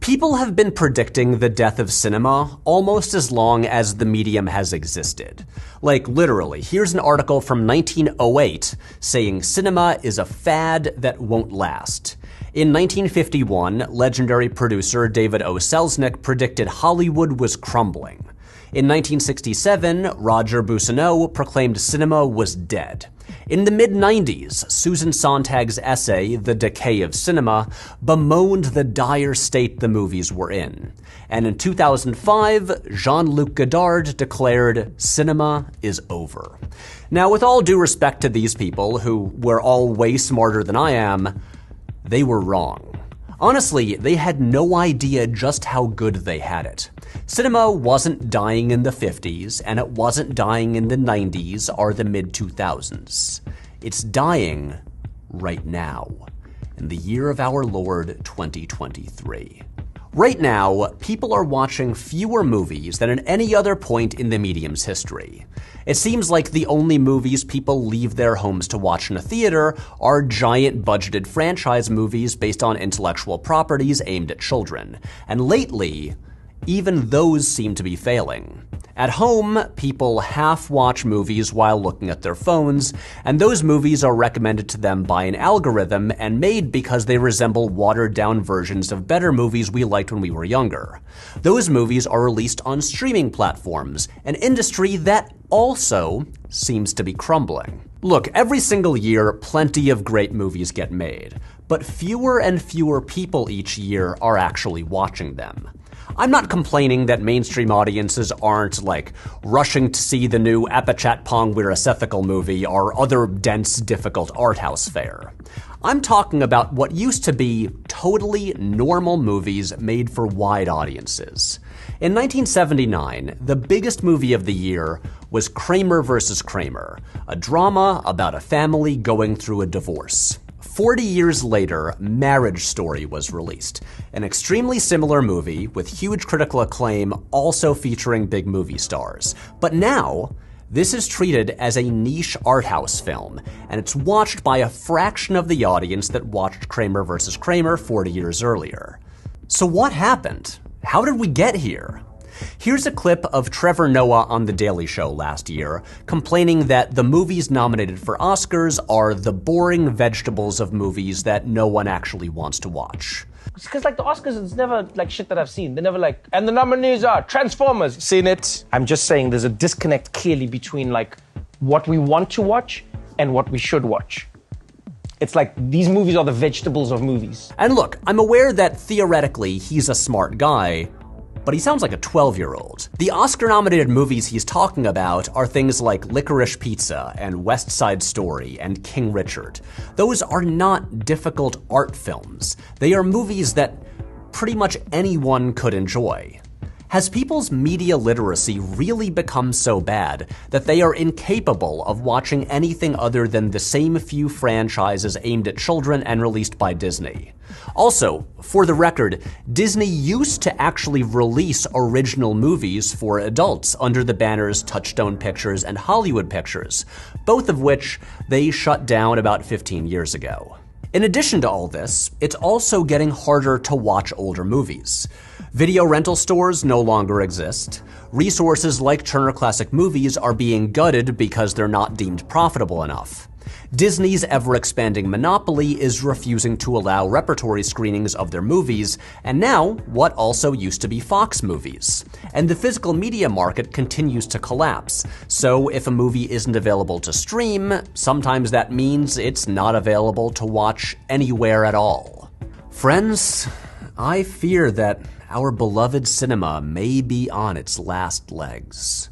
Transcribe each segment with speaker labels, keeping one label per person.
Speaker 1: People have been predicting the death of cinema almost as long as the medium has existed. Like, literally, here's an article from 1908 saying cinema is a fad that won't last. In 1951, legendary producer David O. Selznick predicted Hollywood was crumbling. In 1967, Roger Boussinot proclaimed cinema was dead. In the mid-90s, Susan Sontag's essay, The Decay of Cinema, bemoaned the dire state the movies were in. And in 2005, Jean-Luc Godard declared, cinema is over. Now, with all due respect to these people, who were all way smarter than I am, they were wrong. Honestly, they had no idea just how good they had it. Cinema wasn't dying in the 50s, and it wasn't dying in the 90s or the mid-2000s. It's dying right now, in the year of our Lord 2023. Right now, people are watching fewer movies than at any other point in the medium's history. It seems like the only movies people leave their homes to watch in a theater are giant budgeted franchise movies based on intellectual properties aimed at children. And lately, even those seem to be failing. At home, people half-watch movies while looking at their phones, and those movies are recommended to them by an algorithm and made because they resemble watered-down versions of better movies we liked when we were younger. Those movies are released on streaming platforms, an industry that also seems to be crumbling. Look, every single year, plenty of great movies get made, but fewer and fewer people each year are actually watching them. I'm not complaining that mainstream audiences aren't, rushing to see the new Apichatpong Weerasethakul movie or other dense, difficult art house fare. I'm talking about what used to be totally normal movies made for wide audiences. In 1979, the biggest movie of the year was Kramer vs. Kramer, a drama about a family going through a divorce. 40 years later, Marriage Story was released, an extremely similar movie with huge critical acclaim, also featuring big movie stars. But now, this is treated as a niche art house film, and it's watched by a fraction of the audience that watched Kramer vs. Kramer 40 years earlier. So what happened? How did we get here? Here's a clip of Trevor Noah on The Daily Show last year, complaining that the movies nominated for Oscars are the boring vegetables of movies that no one actually wants to watch.
Speaker 2: It's because, the Oscars, it's never, shit that I've seen. They're never and the nominees are Transformers. Seen it? I'm just saying there's a disconnect clearly between, what we want to watch and what we should watch. It's these movies are the vegetables of movies.
Speaker 1: And look, I'm aware that theoretically he's a smart guy, but he sounds like a 12-year-old. The Oscar-nominated movies he's talking about are things like Licorice Pizza and West Side Story and King Richard. Those are not difficult art films. They are movies that pretty much anyone could enjoy. Has people's media literacy really become so bad that they are incapable of watching anything other than the same few franchises aimed at children and released by Disney? Also, for the record, Disney used to actually release original movies for adults under the banners Touchstone Pictures and Hollywood Pictures, both of which they shut down about 15 years ago. In addition to all this, it's also getting harder to watch older movies. Video rental stores no longer exist. Resources like Turner Classic Movies are being gutted because they're not deemed profitable enough. Disney's ever-expanding monopoly is refusing to allow repertory screenings of their movies, and now what also used to be Fox movies. And the physical media market continues to collapse, so if a movie isn't available to stream, sometimes that means it's not available to watch anywhere at all. Friends, I fear that our beloved cinema may be on its last legs.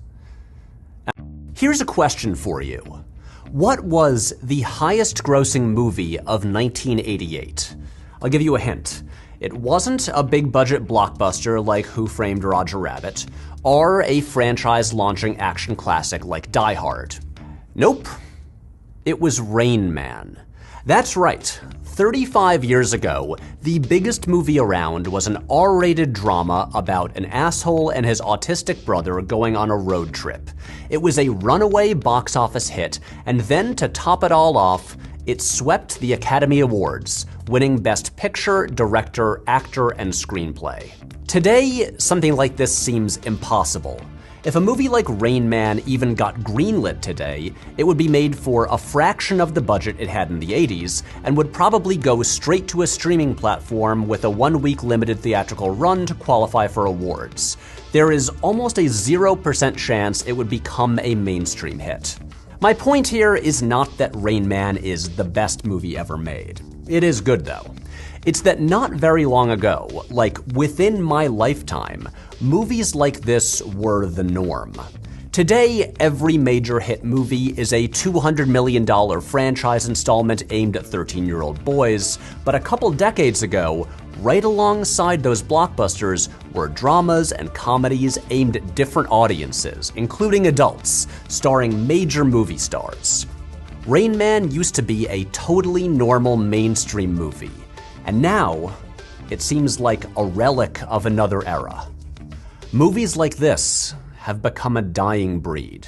Speaker 1: Here's a question for you. What was the highest grossing movie of 1988? I'll give you a hint. It wasn't a big budget blockbuster like Who Framed Roger Rabbit, or a franchise launching action classic like Die Hard. Nope. It was Rain Man. That's right. 35 years ago, the biggest movie around was an R-rated drama about an asshole and his autistic brother going on a road trip. It was a runaway box office hit, and then to top it all off, It swept the Academy Awards, winning Best Picture, Director, Actor, and Screenplay. Today, something like this seems impossible. If a movie like Rain Man even got greenlit today, it would be made for a fraction of the budget it had in the 80s, and would probably go straight to a streaming platform with a 1-week limited theatrical run to qualify for awards. There is almost a 0% chance it would become a mainstream hit. My point here is not that Rain Man is the best movie ever made. It is good though. It's that not very long ago, like within my lifetime, movies like this were the norm. Today, every major hit movie is a $200 million franchise installment aimed at 13-year-old boys, but a couple decades ago, right alongside those blockbusters were dramas and comedies aimed at different audiences, including adults, starring major movie stars. Rain Man used to be a totally normal mainstream movie, and now it seems like a relic of another era. Movies like this have become a dying breed.